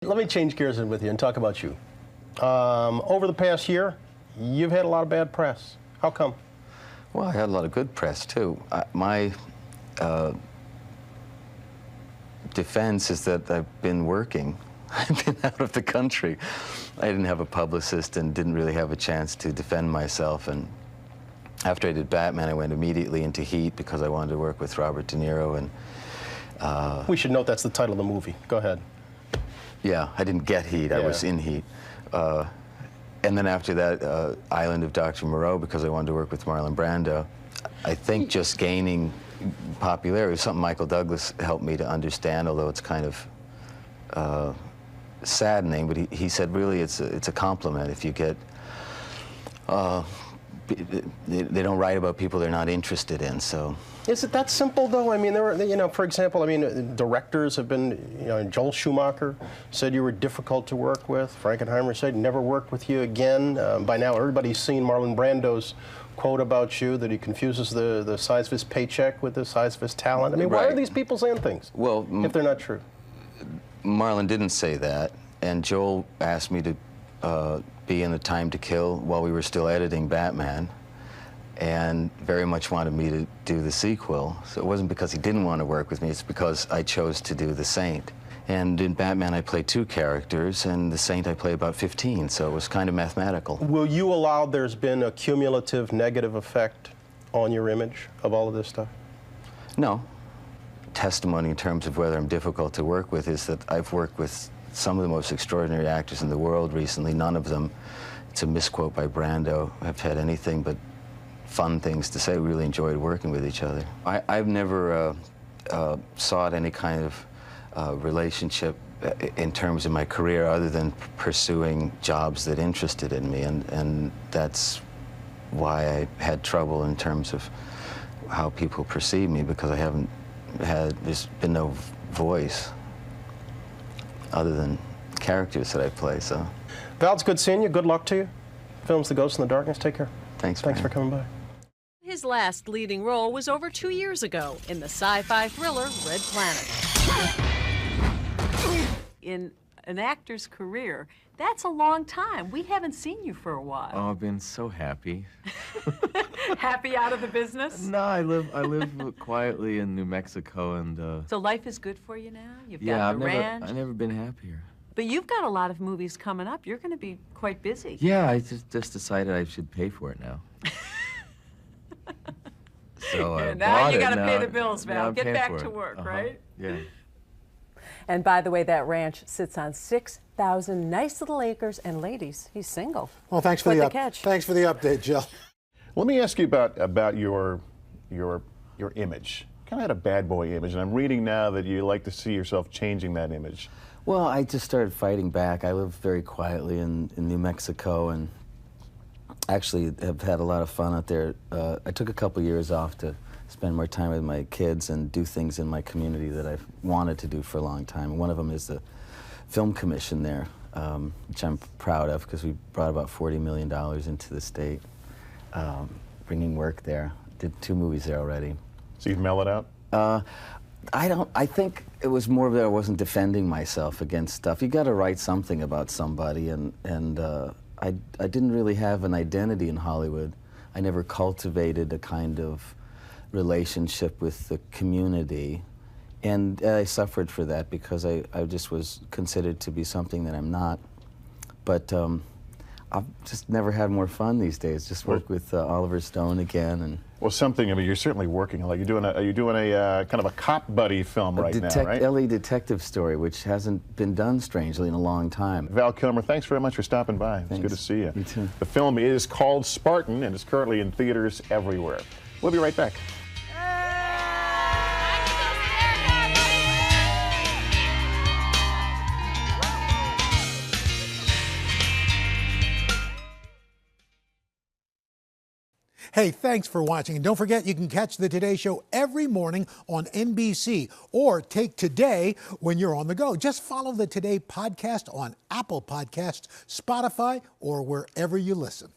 Let me change gears with you and talk about you. Over the past year, you've had a lot of bad press. How come? Well, I had a lot of good press, too. My defense is that I've been working. I've been out of the country. I didn't have a publicist and didn't really have a chance to defend myself. And after I did Batman, I went immediately into Heat because I wanted to work with Robert De Niro. And we should note that's the title of the movie. Go ahead. Yeah, I didn't get Heat. I was in Heat. And then after that, Island of Dr. Moreau, because I wanted to work with Marlon Brando. I think just gaining popularity was something Michael Douglas helped me to understand, although it's kind of saddening. But he said, really, it's a compliment if you get... they don't write about people they're not interested in, so... Is it that simple, though? I mean, there were, you know, for example, I mean, directors have been, you know, Joel Schumacher said you were difficult to work with. Frankenheimer said never work with you again. By now, everybody's seen Marlon Brando's quote about you, that he confuses the size of his paycheck with the size of his talent. I mean, why are these people saying things if they're not true? Marlon didn't say that, and Joel asked me to be in The Time to Kill while we were still editing Batman, and very much wanted me to do the sequel. So it wasn't because he didn't want to work with me, it's because I chose to do The Saint. And in Batman, I play 2 characters, and The Saint, I play about 15, so it was kind of mathematical. Will you allow there's been a cumulative negative effect on your image of all of this stuff? No. Testimony in terms of whether I'm difficult to work with is that I've worked with some of the most extraordinary actors in the world recently. None of them, it's a misquote by Brando, have had anything but fun things to say. We really enjoyed working with each other. I've never sought any kind of relationship in terms of my career other than pursuing jobs that interested in me, and that's why I had trouble in terms of how people perceive me, because I haven't had, there's been no voice other than characters that I play, so. Val, it's good seeing you. Good luck to you. Film's The Ghost in the Darkness. Take care. Thanks for coming by. His last leading role was over 2 years ago in the sci-fi thriller Red Planet. In an actor's career, that's a long time. We haven't seen you for a while. Oh, I've been so happy. Happy out of the business? No, I live quietly in New Mexico, and So life is good for you now? You've got the ranch? I've never been happier. But you've got a lot of movies coming up. You're going to be quite busy. Yeah, I just decided I should pay for it now. So now you got to pay the bills, Val. Get back to work, right? Yeah. And by the way, that ranch sits on 6,000 nice little acres. And ladies, he's single. Well, thanks for the update, Jill. Let me ask you about your image. Kind of had a bad boy image, and I'm reading now that you like to see yourself changing that image. Well, I just started fighting back. I live very quietly in New Mexico, and actually have had a lot of fun out there. I took a couple years off to spend more time with my kids and do things in my community that I've wanted to do for a long time. One of them is the film commission there, which I'm proud of because we brought about $40 million into the state, bringing work there. Did 2 movies there already. So you've mellowed out? I think it was more that I wasn't defending myself against stuff. You got to write something about somebody, and I didn't really have an identity in Hollywood. I never cultivated a kind of relationship with the community, and I suffered for that because I just was considered to be something that I'm not. But I've just never had more fun these days. Just work with Oliver Stone again, and well, something. I mean, you're certainly working. Like are you doing a kind of a cop buddy film right now, right? LA detective story, which hasn't been done strangely in a long time. Val Kilmer, thanks very much for stopping by. It's good to see you. You too. The film is called Spartan, and it's currently in theaters everywhere. We'll be right back. Hey, thanks for watching. And don't forget, you can catch the Today Show every morning on NBC or take Today when you're on the go. Just follow the Today podcast on Apple Podcasts, Spotify, or wherever you listen.